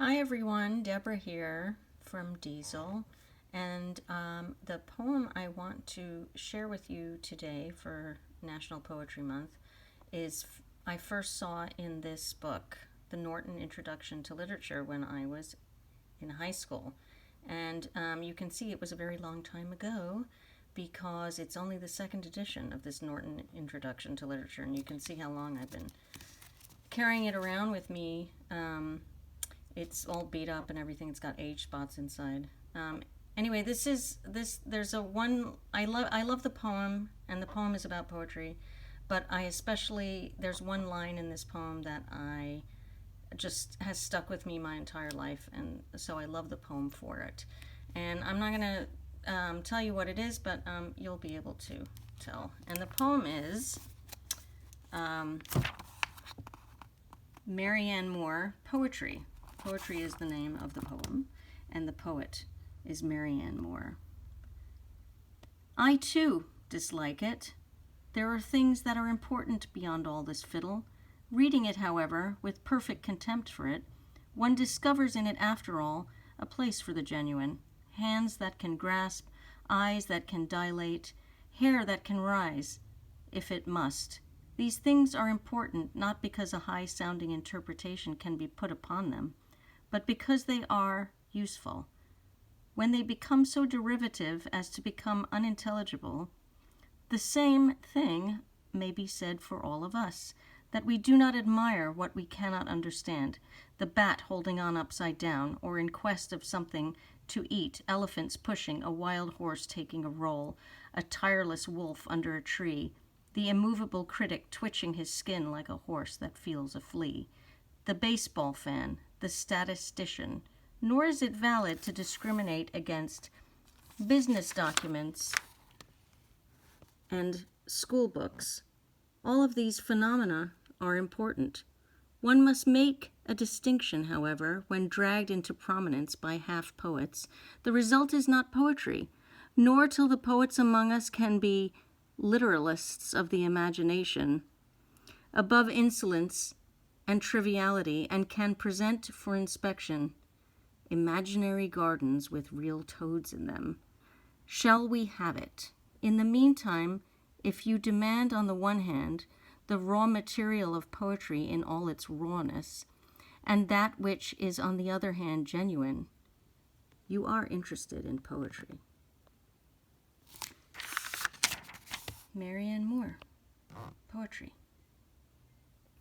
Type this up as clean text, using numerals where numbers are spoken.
Hi everyone, Debra here from Diesel, and the poem I want to share with you today for National Poetry Month is I first saw in this book, The Norton Introduction to Literature, when I was in high school. And you can see it was a very long time ago because it's only the second edition of this Norton Introduction to Literature, and you can see how long I've been carrying it around with me. It's all beat up and everything. It's got age spots inside. Anyway, there's a one. I love the poem, and the poem is about poetry, but there's one line in this poem that I just has stuck with me my entire life, and so I love the poem for it. And I'm not gonna tell you what it is, but you'll be able to tell. And the poem is Marianne Moore, Poetry. Poetry is the name of the poem, and the poet is Marianne Moore. I, too, dislike it. There are things that are important beyond all this fiddle. Reading it, however, with perfect contempt for it, one discovers in it, after all, a place for the genuine. Hands that can grasp, eyes that can dilate, hair that can rise, if it must. These things are important not because a high-sounding interpretation can be put upon them, but because they are useful. When they become so derivative as to become unintelligible, the same thing may be said for all of us, that we do not admire what we cannot understand, the bat holding on upside down, or in quest of something to eat, elephants pushing, a wild horse taking a roll, a tireless wolf under a tree, the immovable critic twitching his skin like a horse that feels a flea, the baseball fan, the statistician, nor is it valid to discriminate against business documents and school books. All of these phenomena are important. One must make a distinction, however, when dragged into prominence by half-poets. The result is not poetry, nor till the poets among us can be literalists of the imagination, above insolence and triviality, and can present for inspection imaginary gardens with real toads in them. Shall we have it? In the meantime, if you demand on the one hand the raw material of poetry in all its rawness, and that which is on the other hand genuine, you are interested in poetry. Marianne Moore, Poetry.